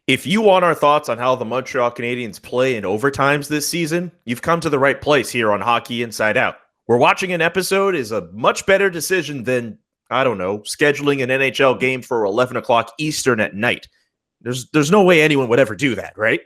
If you want our thoughts on how the Montreal Canadiens play in overtimes this season, you've come to the right place here on Hockey Inside Out. Where watching an episode is a much better decision than, I don't know, scheduling an NHL game for 11 o'clock Eastern at night. There's no way anyone would ever do that, right?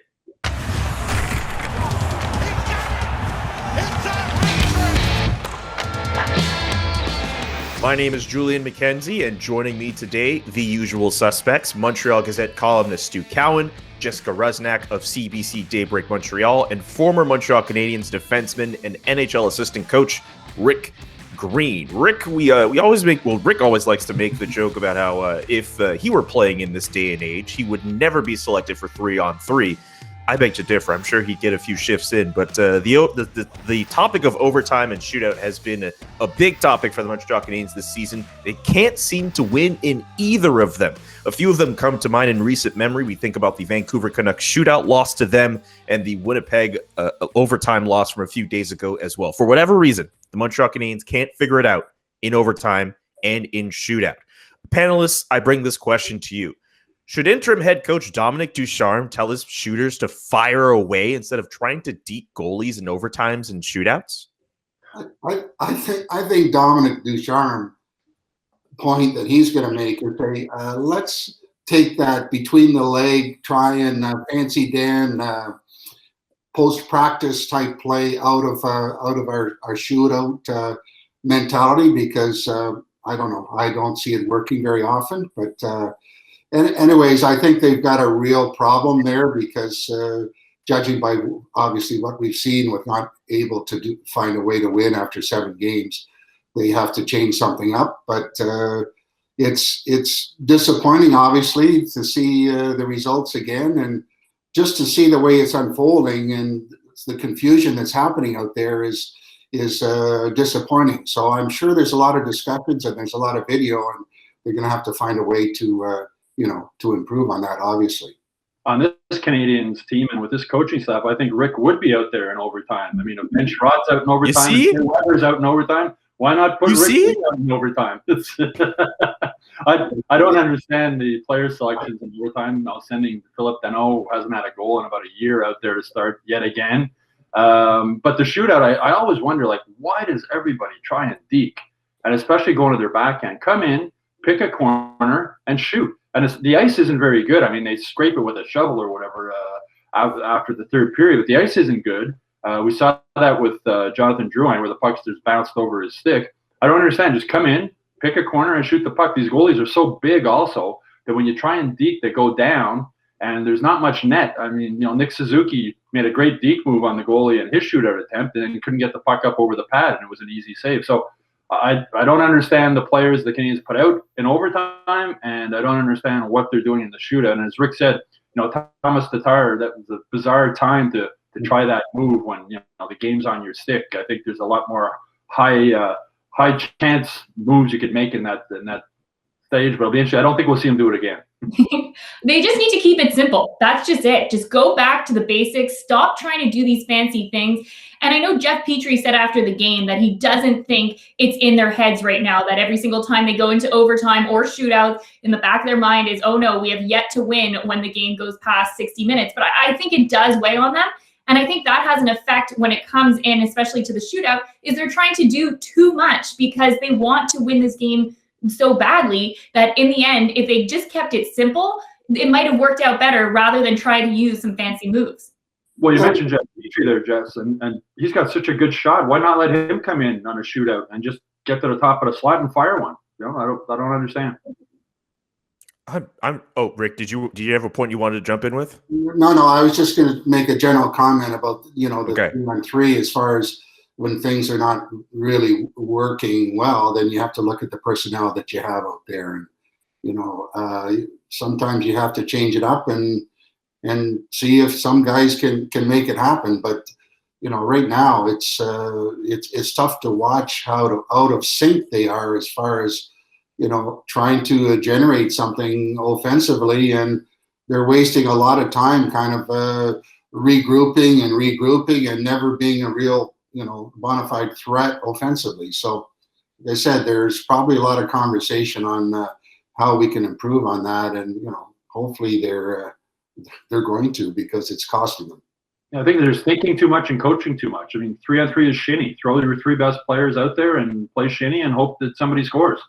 My name is Julian McKenzie, and joining me today, the usual suspects, Montreal Gazette columnist Stu Cowan, Jessica Rusnak of CBC Daybreak Montreal, and former Montreal Canadiens defenseman and NHL assistant coach Rick Green. Rick, Rick always likes to make the joke about how if he were playing in this day and age, he would never be selected for 3-on-3. I beg to differ. I'm sure he'd get a few shifts in, but the topic of overtime and shootout has been a big topic for the Montreal Canadiens this season. They can't seem to win in either of them. A few of them come to mind in recent memory. We think about the Vancouver Canucks shootout loss to them and the Winnipeg overtime loss from a few days ago as well. For whatever reason, the Montreal Canadiens can't figure it out in overtime and in shootout. Panelists, I bring this question to you. Should interim head coach Dominique Ducharme tell his shooters to fire away instead of trying to deke goalies in overtimes and shootouts? I think Dominique Ducharme point that he's going to make is say, let's take that between the leg, try and fancy Dan post-practice type play out of our shootout mentality, because I don't know, I don't see it working very often, but anyways, I think they've got a real problem there because judging by obviously what we've seen with not able to find a way to win after 7 games, they have to change something up. But it's disappointing, obviously, to see the results again, and just to see the way it's unfolding and the confusion that's happening out there is disappointing. So I'm sure there's a lot of discussions and there's a lot of video, and they're going to have to find a way to improve on that, obviously. On this Canadiens team and with this coaching staff, I think Rick would be out there in overtime. I mean, if Ben Schrott's out in overtime, and Weber's out in overtime, why not put Rick out in overtime? I don't understand the player selections in overtime. Now sending Philip Danault, who hasn't had a goal in about a year, out there to start yet again. But the shootout, I always wonder, like, why does everybody try and deke? And especially going to their backhand. Come in, pick a corner, and shoot. And the ice isn't very good. I mean, they scrape it with a shovel or whatever after the third period, but the ice isn't good. We saw that with Jonathan Drouin, where the puck just bounced over his stick. I don't understand. Just come in, pick a corner, and shoot the puck. These goalies are so big also that when you try and deke, they go down, and there's not much net. I mean, Nick Suzuki made a great deke move on the goalie in his shootout attempt, and then couldn't get the puck up over the pad, and it was an easy save. So I don't understand the players the Canadiens put out in overtime, and I don't understand what they're doing in the shootout. And as Rick said, Thomas Tatar, that was a bizarre time to try that move when the game's on your stick. I think there's a lot more high chance moves you could make in that stage, but it'll be interesting. I don't think we'll see him do it again. They just need to keep it simple. That's just it. Just go back to the basics. Stop trying to do these fancy things. And I know Jeff Petrie said after the game that he doesn't think it's in their heads right now, that every single time they go into overtime or shootouts, in the back of their mind is, oh no, we have yet to win when the game goes past 60 minutes. But I think it does weigh on them. And I think that has an effect when it comes in, especially to the shootout, is they're trying to do too much because they want to win this game so badly that in the end, if they just kept it simple, it might have worked out better rather than try to use some fancy moves. Well, you mentioned Jeff Petrie there, Jess, and he's got such a good shot. Why not let him come in on a shootout and just get to the top of the slot and fire one? I don't understand. Rick, did you have a point you wanted to jump in with? No, I was just going to make a general comment about the 3-on-3 as far as when things are not really working well, then you have to look at the personnel that you have out there. And, sometimes you have to change it up and see if some guys can make it happen. But, right now it's tough to watch how out of sync they are as far as, trying to generate something offensively, and they're wasting a lot of time kind of regrouping and never being a real, bona fide threat offensively. So, like I said, there's probably a lot of conversation on how we can improve on that, and hopefully they're they're going to, because it's costing them. I think they're thinking too much and coaching too much. I mean, 3-on-3 is shinny. Throw your 3 best players out there and play shinny and hope that somebody scores.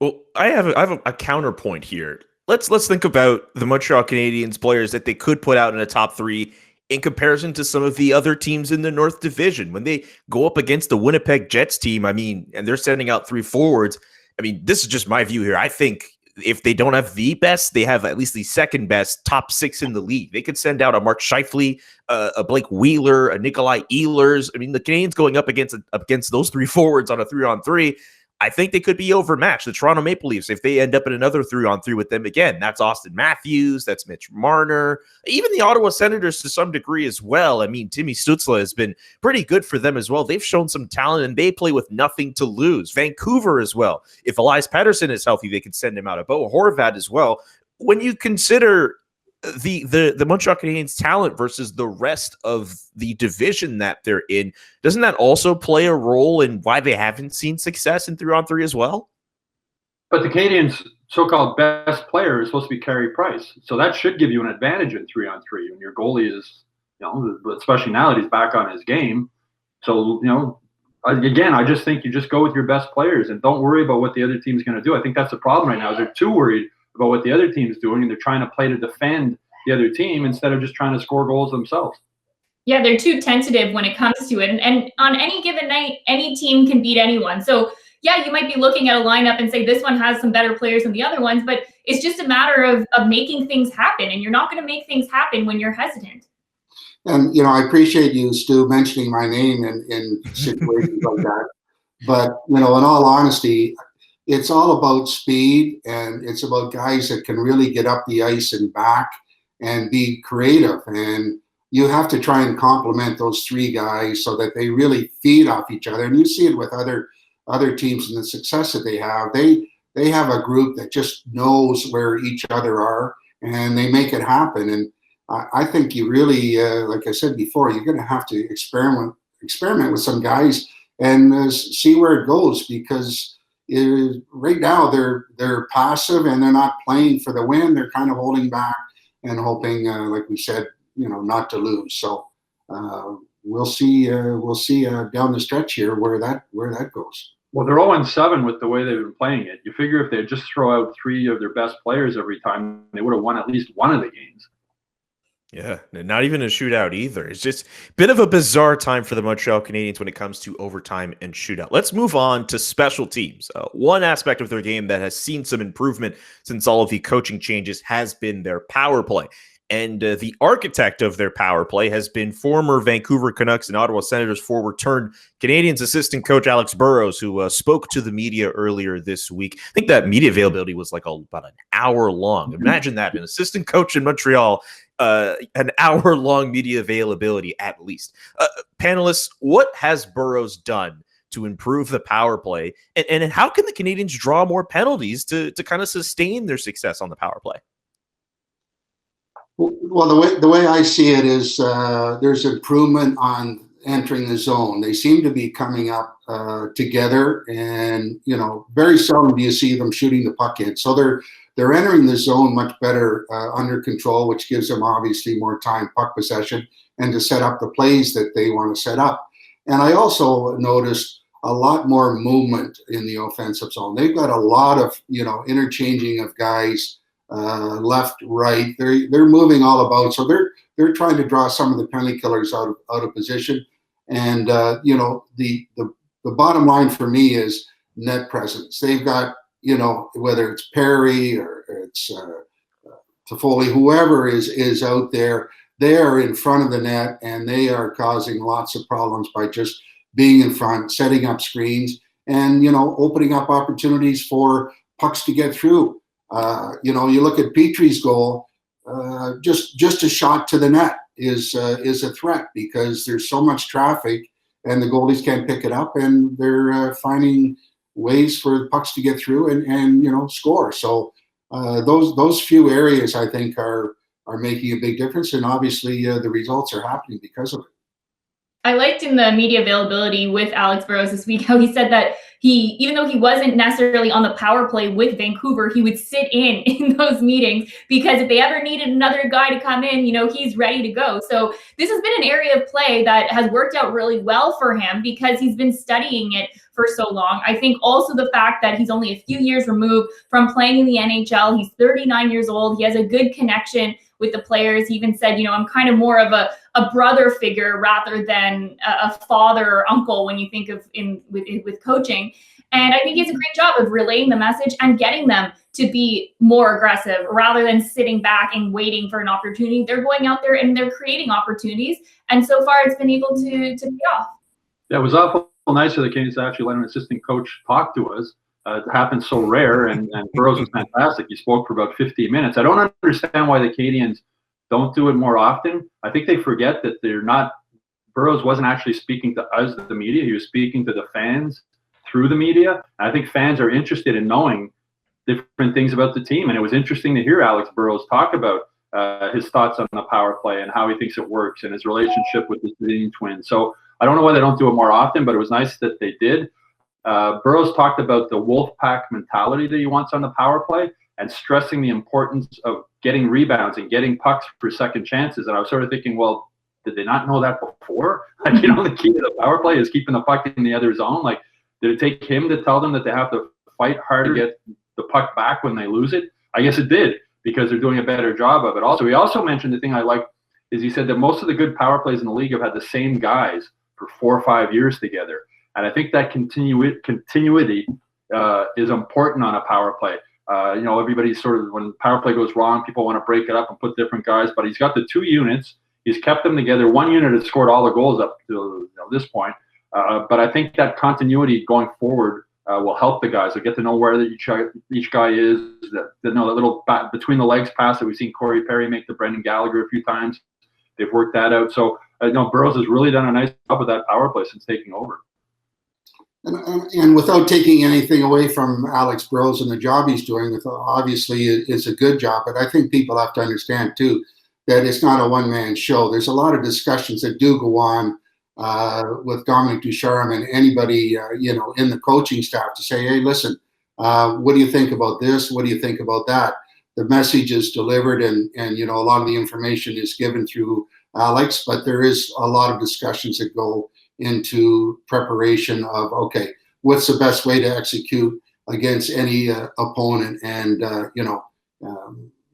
Well, I have a counterpoint here. Let's think about the Montreal Canadiens players that they could put out in a top 3 in comparison to some of the other teams in the North Division. When they go up against the Winnipeg Jets team, I mean, and they're sending out 3 forwards. I mean, this is just my view here. I think if they don't have the best, they have at least the second best top 6 in the league. They could send out a Mark Scheifele, a Blake Wheeler, a Nikolai Ehlers. I mean, the Canadiens going up against those 3 forwards on a 3-on-3, I think they could be overmatched. The Toronto Maple Leafs, if they end up in another 3-on-3 with them again, that's Austin Matthews, that's Mitch Marner, even the Ottawa Senators to some degree as well. I mean, Timmy Stützle has been pretty good for them as well. They've shown some talent, and they play with nothing to lose. Vancouver as well. If Elias Pettersson is healthy, they can send him out. Bo Horvat as well. When you consider the Montreal Canadiens talent versus the rest of the division that they're in, doesn't that also play a role in why they haven't seen success in 3-on-3 as well? But the Canadiens' so-called best player is supposed to be Carey Price, so that should give you an advantage in 3-on-3 when your goalie is, especially now that he's back on his game. So, again, I just think you just go with your best players and don't worry about what the other team's going to do. I think that's the problem right now. They're too worried about what the other team's doing, and they're trying to play to defend the other team instead of just trying to score goals themselves. Yeah, they're too tentative when it comes to it. And on any given night, any team can beat anyone. So, yeah, you might be looking at a lineup and say this one has some better players than the other ones, but it's just a matter of making things happen. And you're not going to make things happen when you're hesitant. And, I appreciate you, Stu, mentioning my name in situations like that. But, in all honesty, it's all about speed, and it's about guys that can really get up the ice and back and be creative. And you have to try and complement those 3 guys so that they really feed off each other. And you see it with other teams and the success that they have. They have a group that just knows where each other are, and they make it happen. And I think you really, like I said before, you're going to have to experiment with some guys and see where it goes, because right now they're passive and they're not playing for the win. They're kind of holding back and hoping, like we said, not to lose. So we'll see down the stretch here where that goes. Well, they're 0-7 with the way they've been playing it. You figure if they just throw out 3 of their best players every time, they would have won at least one of the games. Yeah, not even a shootout either. It's just a bit of a bizarre time for the Montreal Canadiens when it comes to overtime and shootout. Let's move on to special teams. One aspect of their game that has seen some improvement since all of the coaching changes has been their power play. And the architect of their power play has been former Vancouver Canucks and Ottawa Senators forward turned Canadiens assistant coach Alex Burrows, who spoke to the media earlier this week. I think that media availability was like about an hour long. Imagine that, an assistant coach in Montreal, an hour-long media availability at least. Panelists, what has Burrows done to improve the power play? And how can the Canadiens draw more penalties to kind of sustain their success on the power play? Well, the way I see it is there's improvement on entering the zone. They seem to be coming up together, and very seldom do you see them shooting the puck in. So they're entering the zone much better under control, which gives them obviously more time, puck possession, and to set up the plays that they want to set up. And I also noticed a lot more movement in the offensive zone. They've got a lot of interchanging of guys. Left, right, they're moving all about, so they're trying to draw some of the penalty killers out of position. And the bottom line for me is net presence. They've got whether it's Perry or it's Toffoli, whoever is out there, they are in front of the net, and they are causing lots of problems by just being in front, setting up screens, and opening up opportunities for pucks to get through. You look at Petry's goal, just a shot to the net is a threat, because there's so much traffic and the goalies can't pick it up, and they're finding ways for pucks to get through and score. So those few areas I think are making a big difference, and obviously the results are happening because of it. I liked in the media availability with Alex Burrows this week how he said that even though he wasn't necessarily on the power play with Vancouver, he would sit in those meetings because if they ever needed another guy to come in, he's ready to go. So this has been an area of play that has worked out really well for him because he's been studying it for so long. I think also the fact that he's only a few years removed from playing in the NHL. He's 39 years old. He has a good connection with the players. He even said, I'm kind of more of a brother figure rather than a father or uncle when you think of with coaching. And I think he has a great job of relaying the message and getting them to be more aggressive rather than sitting back and waiting for an opportunity. They're going out there and they're creating opportunities. And so far it's been able to pay off. Yeah, it was awful nice of the Canadiens to actually let an assistant coach talk to us. It happens so rare, and Burrows was fantastic. He spoke for about 15 minutes. I don't understand why the Canadiens don't do it more often. I think they forget that Burrows wasn't actually speaking to us, the media. He was speaking to the fans through the media. And I think fans are interested in knowing different things about the team. And it was interesting to hear Alex Burrows talk about his thoughts on the power play and how he thinks it works and his relationship with the Canadian Twins. So I don't know why they don't do it more often, but it was nice that they did. Burrows talked about the wolf pack mentality that he wants on the power play and stressing the importance of getting rebounds and getting pucks for second chances. And I was sort of thinking, well, did they not know that before? Like, the key to the power play is keeping the puck in the other zone. Like, did it take him to tell them that they have to fight harder to get the puck back when they lose it? I guess it did, because they're doing a better job of it. Also, he also mentioned the thing I liked is he said that most of the good power plays in the league have had the same guys for 4 or 5 years together. And I think that continuity is important on a power play. Everybody's sort of, when power play goes wrong, people want to break it up and put different guys, but he's got the 2 units. He's kept them together. 1 unit has scored all the goals up to this point. But I think that continuity going forward will help the guys. They'll get to know where each guy is. They know that little between the legs pass that we've seen Corey Perry make to Brendan Gallagher a few times. They've worked that out. So Burrows has really done a nice job with that power play since taking over. And without taking anything away from Alex Burrows and the job he's doing, obviously it's a good job. But I think people have to understand too that it's not a one-man show. There's a lot of discussions that do go on with Dominique Ducharme and anybody in the coaching staff to say, hey, listen, what do you think about this? What do you think about that? The message is delivered, and a lot of the information is given through Alex, but there is a lot of discussions that go into preparation of, okay, what's the best way to execute against any opponent, and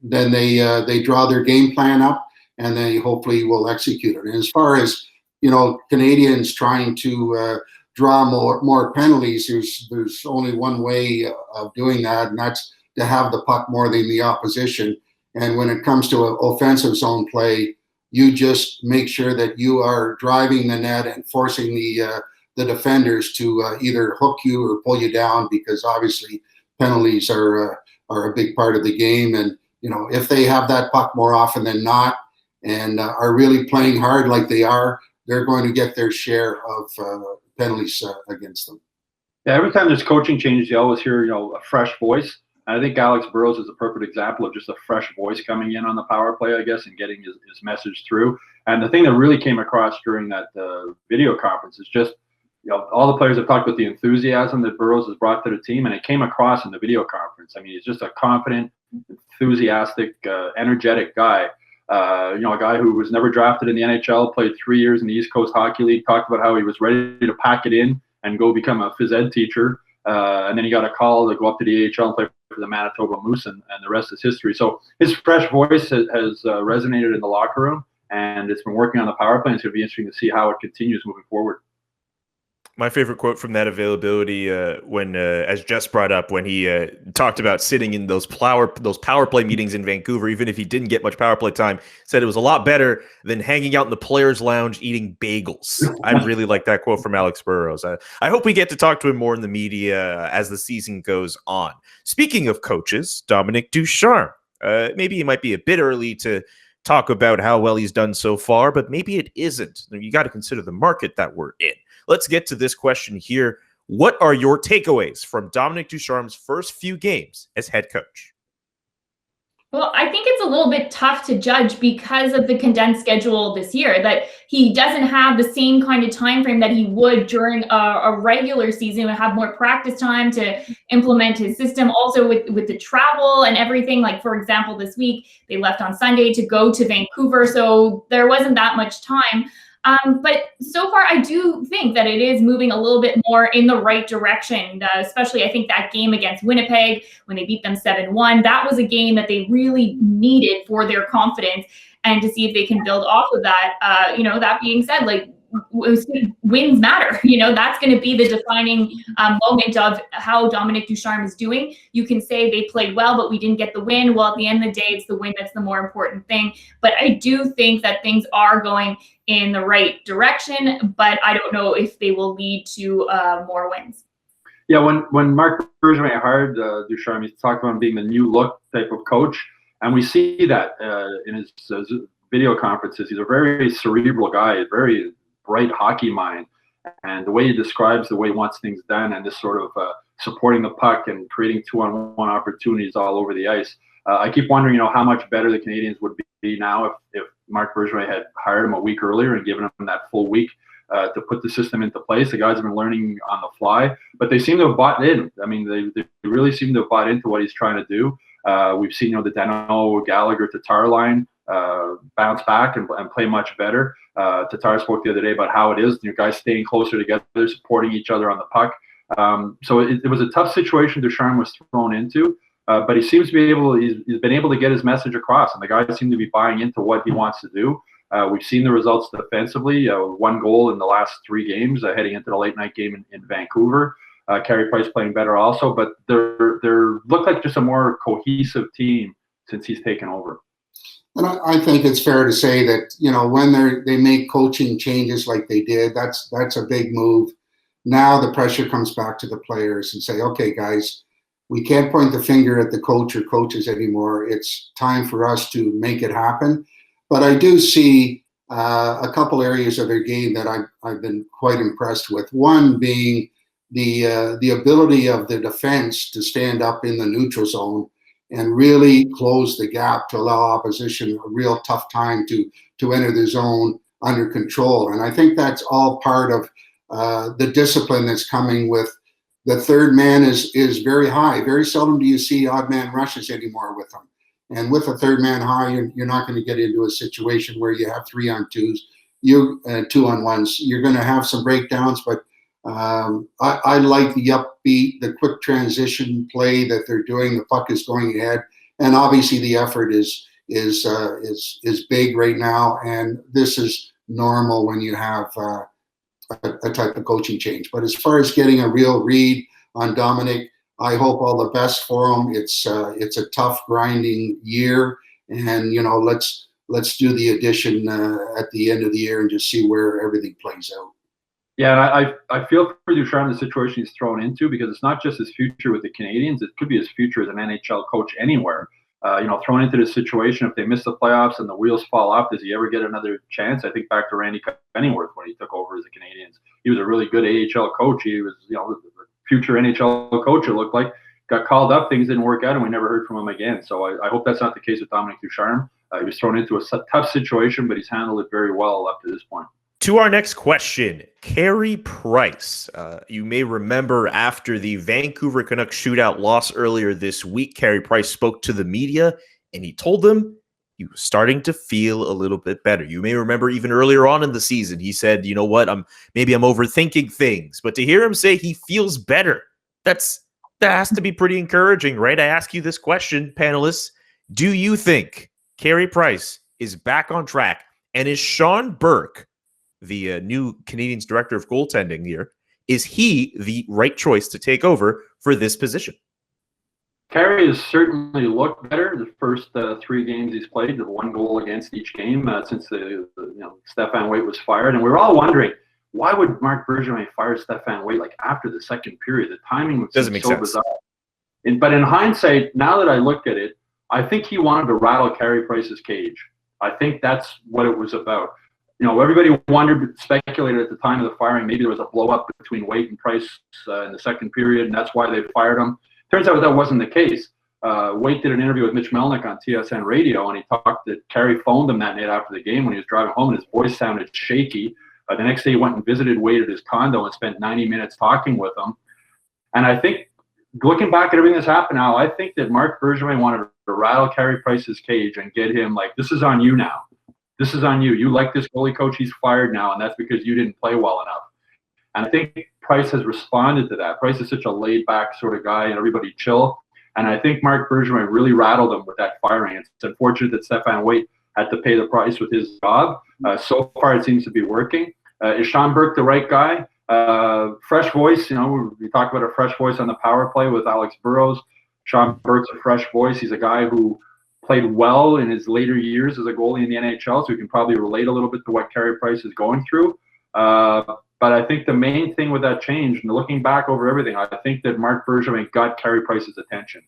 then they draw their game plan up, and then hopefully will execute it. And as far as Canadians trying to draw more penalties, there's only one way of doing that, and that's to have the puck more than the opposition. And when it comes to offensive zone play, you just make sure that you are driving the net and forcing the defenders to either hook you or pull you down, because obviously penalties are a big part of the game. And if they have that puck more often than not and are really playing hard like they are, they're going to get their share of penalties against them. Yeah, every time there's coaching changes, you always hear a fresh voice. And I think Alex Burrows is a perfect example of just a fresh voice coming in on the power play, I guess, and getting his message through. And the thing that really came across during that video conference is just, all the players have talked about the enthusiasm that Burrows has brought to the team, and it came across in the video conference. I mean, he's just a confident, enthusiastic, energetic guy. A guy who was never drafted in the NHL, played 3 years in the East Coast Hockey League, talked about how he was ready to pack it in and go become a phys ed teacher. And then he got a call to go up to the AHL and play for the Manitoba Moose, and the rest is history. So his fresh voice has resonated in the locker room, and it's been working on the power play. It's going to be interesting to see how it continues moving forward. My favorite quote from that availability, when, as Jess brought up, when he talked about sitting in those power play meetings in Vancouver, even if he didn't get much power play time, said it was a lot better than hanging out in the players' lounge eating bagels. I really like that quote from Alex Burrows. I hope we get to talk to him more in the media as the season goes on. Speaking of coaches, Dominique Ducharme. Maybe it might be a bit early to talk about how well he's done so far, but maybe it isn't. You got to consider the market that we're in. Let's get to this question here. What are your takeaways from Dominique Ducharme's first few games as head coach? Well, I think it's a little bit tough to judge because of the condensed schedule this year, that he doesn't have the same kind of time frame that he would during a regular season, would have more practice time to implement his system. Also with the travel and everything, like for example, this week they left on Sunday to go to Vancouver, so there wasn't that much time. But so far, I do think that it is moving a little bit more in the right direction, especially I think that game against Winnipeg when they beat them 7-1, that was a game that they really needed for their confidence and to see if they can build off of that. That being said, like, wins matter. That's going to be the defining moment of how Dominique Ducharme is doing. You can say they played well, but we didn't get the win. Well, at the end of the day, it's the win that's the more important thing. But I do think that things are going in the right direction, but I don't know if they will lead to more wins. Yeah, when Marc Bergevin hired Ducharme, he talked about him being the new look type of coach, and we see that in his video conferences. He's a very cerebral guy, a very bright hockey mind, and the way he describes the way he wants things done, and this sort of supporting the puck and creating 2-on-1 opportunities all over the ice. I keep wondering, how much better the Canadiens would be now if Marc Bergevin had hired him a week earlier and given him that full week to put the system into place. The guys have been learning on the fly, but they seem to have bought in. I mean, they really seem to have bought into what he's trying to do. We've seen, the Danault, Gallagher, Tatar line bounce back and play much better. Tatar spoke the other day about how it is, guys staying closer together, supporting each other on the puck. So it was a tough situation Ducharme was thrown into, but he seems to be he's been able to get his message across, and the guys seem to be buying into what he wants to do. We've seen the results defensively, 1 goal in the last 3 games, heading into the late night game in Vancouver. Carey Price playing better also, but they're look like just a more cohesive team since he's taken over. And I think it's fair to say that, when they make coaching changes like they did, that's a big move. Now the pressure comes back to the players and say, okay, guys, we can't point the finger at the coach or coaches anymore. It's time for us to make it happen. But I do see a couple areas of their game that I've been quite impressed with. One being the ability of the defense to stand up in the neutral zone and really close the gap to allow opposition a real tough time to enter the zone under control. And I think that's all part of the discipline that's coming with the third man is very high. Very seldom do you see odd man rushes anymore with them. And with a third man high, you're not going to get into a situation where you have 3-on-2s, 2-on-1s. You're going to have some breakdowns, but I like the upbeat, the quick transition play that they're doing. The puck is going ahead, and obviously the effort is big right now. And this is normal when you have a type of coaching change. But as far as getting a real read on Dominic, I hope all the best for him. It's a tough, grinding year, and let's do the addition at the end of the year and just see where everything plays out. Yeah, and I feel for Ducharme the situation he's thrown into, because it's not just his future with the Canadiens; it could be his future as an NHL coach anywhere. Thrown into this situation, if they miss the playoffs and the wheels fall off, does he ever get another chance? I think back to Randy Pennyworth when he took over as the Canadiens. He was a really good AHL coach. He was, the future NHL coach, it looked like. Got called up, things didn't work out, and we never heard from him again. So I hope that's not the case with Dominique Ducharme. He was thrown into a tough situation, but he's handled it very well up to this point. To our next question, Carey Price. You may remember after the Vancouver Canucks shootout loss earlier this week, Carey Price spoke to the media and he told them he was starting to feel a little bit better. You may remember even earlier on in the season, he said, you know what, maybe I'm overthinking things. But to hear him say he feels better, that has to be pretty encouraging, right? I ask you this question, panelists. Do you think Carey Price is back on track? And is Sean Burke, the new Canadiens director of goaltending here, is he the right choice to take over for this position? Carey has certainly looked better the first 3 games he's played, the 1 goal against each game since Stefan Waite was fired. And we were all wondering, why would Marc Bergevin fire Stefan Waite after the second period? The timing was so bizarre. But in hindsight, now that I look at it, I think he wanted to rattle Carey Price's cage. I think that's what it was about. Everybody speculated at the time of the firing, maybe there was a blow-up between Waite and Price in the second period, and that's why they fired him. Turns out that wasn't the case. Waite did an interview with Mitch Melnick on TSN radio, and he talked that Carey phoned him that night after the game when he was driving home, and his voice sounded shaky. The next day, he went and visited Waite at his condo and spent 90 minutes talking with him. And I think, looking back at everything that's happened now, I think that Marc Bergevin wanted to rattle Carey Price's cage and get him like, this is on you now. This is on you. You like this goalie coach, he's fired now, and that's because you didn't play well enough. And I think Price has responded to that. Price is such a laid-back sort of guy, and everybody chill. And I think Marc Bergevin really rattled him with that firing. It's unfortunate that Stéphane Waite had to pay the price with his job. So far, it seems to be working. Is Sean Burke the right guy? Fresh voice. We talked about a fresh voice on the power play with Alex Burrows. Sean Burke's a fresh voice. He's a guy who played well in his later years as a goalie in the NHL, so he can probably relate a little bit to what Carey Price is going through. But I think the main thing with that change, and looking back over everything, I think that Marc Bergevin got Carey Price's attention.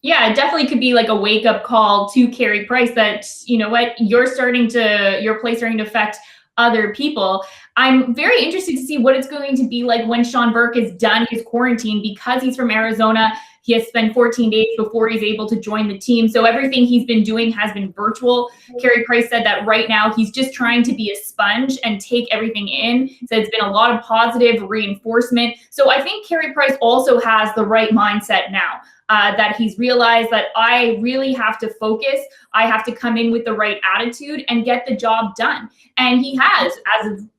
Yeah, it definitely could be like a wake-up call to Carey Price that, you know what, your play starting to affect other people. I'm very interested to see what it's going to be like when Sean Burke is done his quarantine, because he's from Arizona. He has spent 14 days before he's able to join the team. So everything he's been doing has been virtual. Carey Price said that right now he's just trying to be a sponge and take everything in. So it's been a lot of positive reinforcement. So I think Carey Price also has the right mindset now. That he's realized that I really have to focus. I have to come in with the right attitude and get the job done. And he has,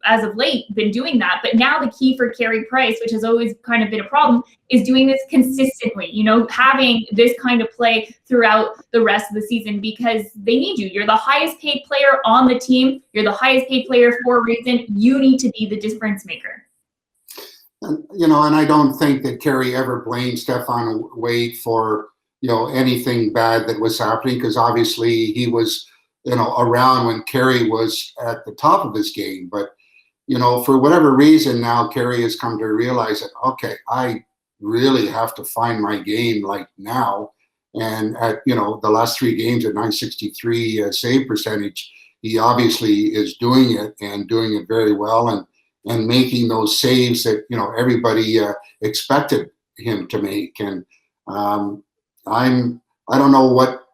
as of late, been doing that. But now the key for Carey Price, which has always kind of been a problem, is doing this consistently, having this kind of play throughout the rest of the season, because they need you. You're the highest paid player on the team. You're the highest paid player for a reason. You need to be the difference maker. And I don't think that Carey ever blamed Stéphane Waite for, anything bad that was happening, because obviously he was, around when Carey was at the top of his game. But, for whatever reason, now Carey has come to realize that, okay, I really have to find my game like now. And at, the last 3 games at .963 save percentage, he obviously is doing it and doing it very well. And making those saves that everybody expected him to make. And I don't know what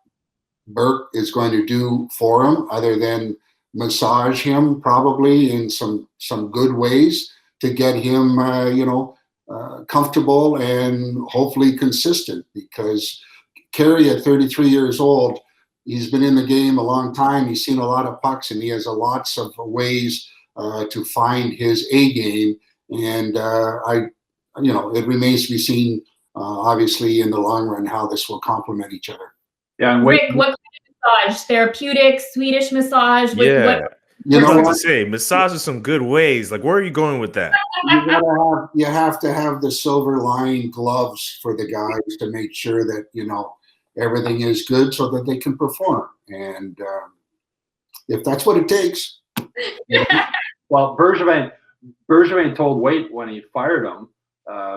Burke is going to do for him other than massage him probably in some good ways to get him comfortable and hopefully consistent. Because Carey at 33 years old, he's been in the game a long time. He's seen a lot of pucks, and he has lots of ways to find his A game, and it remains to be seen, obviously, in the long run, how this will complement each other. Yeah, and Rick, what kind of massage? Therapeutic, Swedish massage? Yeah, You know what what? to say? Massage in some good ways. Like, where are you going with that? You have to have the silver line gloves for the guys to make sure that everything is good so that they can perform, and if that's what it takes. Well, Bergevin told Waite when he fired him,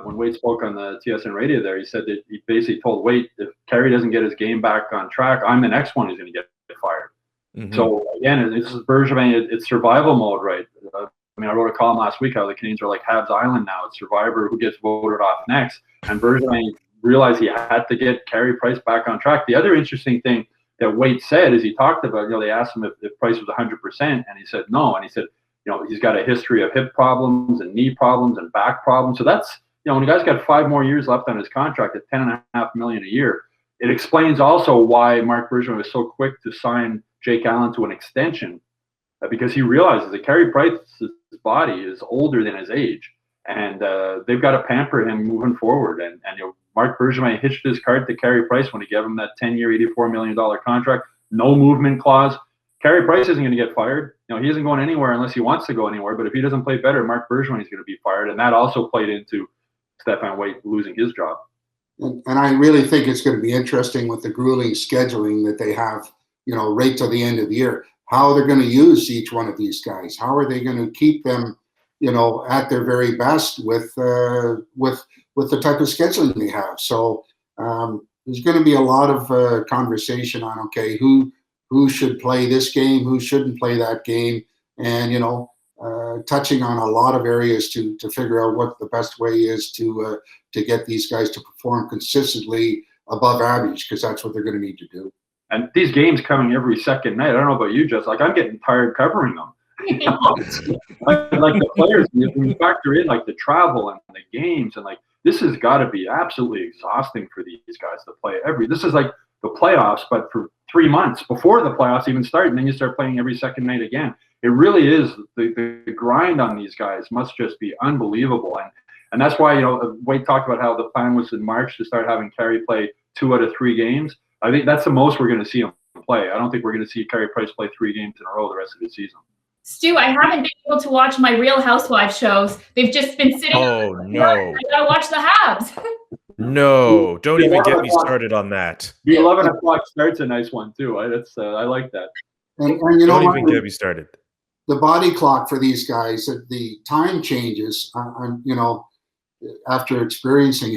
when Waite spoke on the TSN radio there, he said that he basically told Waite, if Carey doesn't get his game back on track, I'm the next one who's going to get fired. Mm-hmm. So, again, this is Bergevin, it's survival mode, right? I wrote a column last week how the Canadiens are like Habs Island now. It's survivor who gets voted off next. And Bergevin realized he had to get Carey Price back on track. The other interesting thing that Waite said is he talked about, they asked him if Price was 100%, and he said no. And he said, he's got a history of hip problems and knee problems and back problems. So that's, when the guy's got 5 more years left on his contract at $10.5 million a year, it explains also why Marc Bergevin was so quick to sign Jake Allen to an extension, because he realizes that Carey Price's body is older than his age, and they've got to pamper him moving forward. And Marc Bergevin hitched his cart to Carey Price when he gave him that 10-year, $84 million contract, no movement clause. Carey Price isn't going to get fired. He isn't going anywhere unless he wants to go anywhere. But if he doesn't play better, Marc Bergevin is going to be fired, and that also played into Stéphane Waite losing his job. And I really think it's going to be interesting with the grueling scheduling that they have, right till the end of the year. How they're going to use each one of these guys. How are they going to keep them, at their very best with the type of scheduling they have? So there's going to be a lot of conversation on, okay, who should play this game, who shouldn't play that game, and touching on a lot of areas to figure out what the best way is to get these guys to perform consistently above average, because that's what they're going to need to do. And these games coming every second night. I don't know about you, Jess. Like, I'm getting tired covering them. Like the players, when you factor in like the travel and the games, and like this has got to be absolutely exhausting for these guys to play this is like the playoffs, but for 3 months before the playoffs even start, and then you start playing every second night again. It really is the grind on these guys must just be unbelievable, and that's why, you know, Wade talked about how the plan was in March to start having Carey play 2 out of 3 games. I think that's the most we're going to see him play. I don't think we're going to see Carey Price play 3 games in a row the rest of the season. Stu, I haven't been able to watch my Real Housewives shows. They've just been sitting. Oh, no. I gotta watch the Habs. No, don't even get me started on that. The 11 o'clock start's a nice one too. I like that. And you know, Don't even get me started. The body clock for these guys, the time changes. You know, after experiencing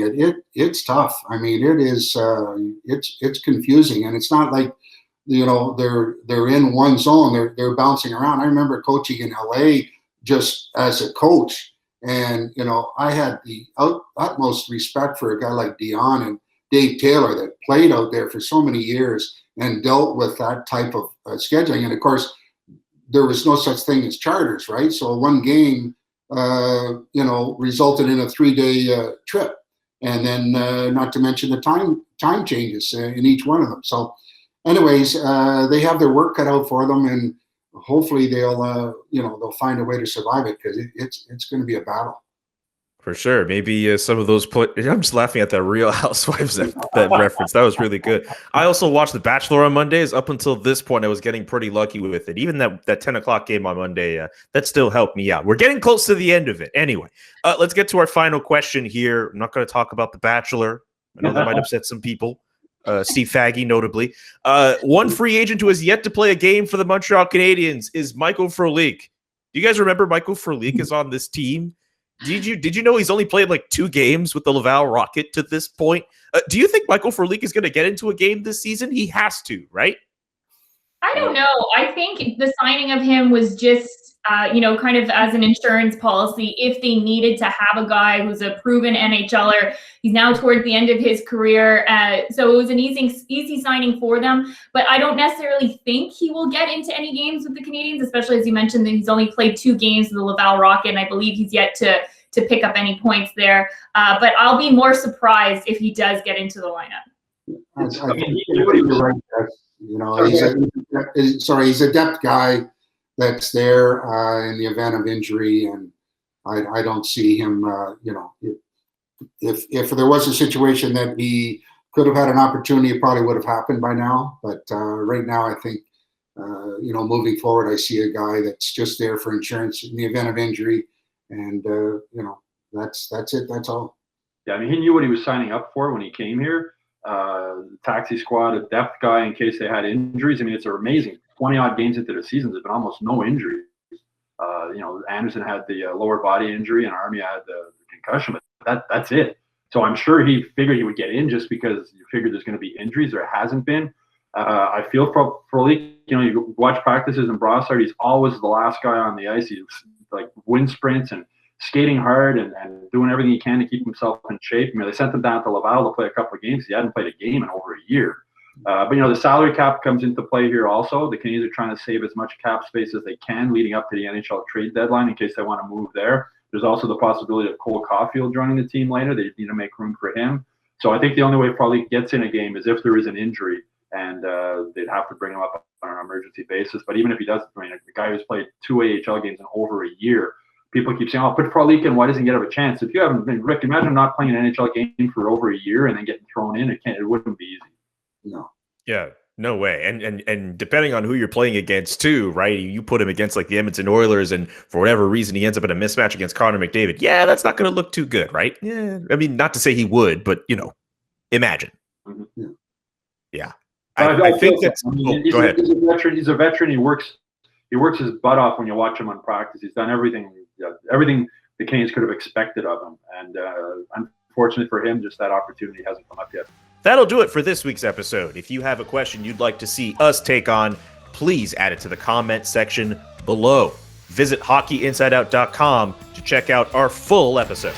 it's tough. I mean, it is. It's confusing, and it's not like, you know, they're in one zone. They're bouncing around. I remember coaching in LA just as a coach, and you know, I had the utmost respect for a guy like Dion and Dave Taylor that played out there for so many years and dealt with that type of scheduling. And of course, there was no such thing as charters, right? So one game, you know, resulted in a 3-day trip, and then not to mention the time changes in each one of them. So. Anyways, they have their work cut out for them, and hopefully they'll find a way to survive it, because it's going to be a battle. For sure. Maybe some of those I'm just laughing at that Real Housewives that reference. That was really good. I also watched The Bachelor on Mondays. Up until this point, I was getting pretty lucky with it. Even that 10 o'clock game on Monday, that still helped me out. We're getting close to the end of it. Anyway, let's get to our final question here. I'm not going to talk about The Bachelor. I know that might upset some people. Steve Faggy, notably. One free agent who has yet to play a game for the Montreal Canadiens is Michael Frolik. Do you guys remember Michael Frolik is on this team? Did you know he's only played like 2 games with the Laval Rocket to this point? Do you think Michael Frolik is going to get into a game this season? He has to, right? I don't know. I think the signing of him was just, kind of as an insurance policy. If they needed to have a guy who's a proven NHLer, he's now towards the end of his career. So it was an easy signing for them. But I don't necessarily think he will get into any games with the Canadiens, especially as you mentioned that he's only played 2 games with the Laval Rocket, and I believe he's yet to pick up any points there. But I'll be more surprised if he does get into the lineup. I think you're right. You know, he's a depth guy that's there in the event of injury, and I don't see him. If there was a situation that he could have had an opportunity, it probably would have happened by now. But right now, I think moving forward, I see a guy that's just there for insurance in the event of injury, and that's it. That's all. Yeah, I mean, he knew what he was signing up for when he came here. Taxi squad, a depth guy in case they had injuries. I mean, it's amazing. 20-odd games into the season, there's been almost no injuries. Anderson had the lower body injury, and Armia had the concussion, but that's it. So I'm sure he figured he would get in just because you figured there's going to be injuries. There hasn't been. I feel for Frolik, you watch practices in Brossard, he's always the last guy on the ice. He's like wind sprints and skating hard and doing everything he can to keep himself in shape. I mean, they sent him down to Laval to play a couple of games. He hadn't played a game in over a year. But the salary cap comes into play here also. The Canadiens are trying to save as much cap space as they can leading up to the NHL trade deadline in case they want to move there. There's also the possibility of Cole Caulfield joining the team later. They need to make room for him. So I think the only way Frolik gets in a game is if there is an injury, and they'd have to bring him up on an emergency basis. But even if he doesn't, I mean, the guy who's played 2 AHL games in over a year, people keep saying, put Frolik in. Why doesn't he get a chance? If you haven't been, Rick, imagine not playing an NHL game for over a year and then getting thrown in. It wouldn't be easy. No. Yeah, no way. And depending on who you're playing against too, right? You put him against like the Edmonton Oilers, and for whatever reason he ends up in a mismatch against Connor McDavid. Yeah, that's not going to look too good, right? Yeah, I mean, not to say he would, but imagine. Mm-hmm. Yeah, I think that's. Go ahead. He's a veteran. He works his butt off when you watch him on practice. He's done everything the Canadiens could have expected of him, and unfortunately for him, just that opportunity hasn't come up yet. That'll do it for this week's episode. If you have a question you'd like to see us take on, please add it to the comment section below. Visit hockeyinsideout.com to check out our full episode.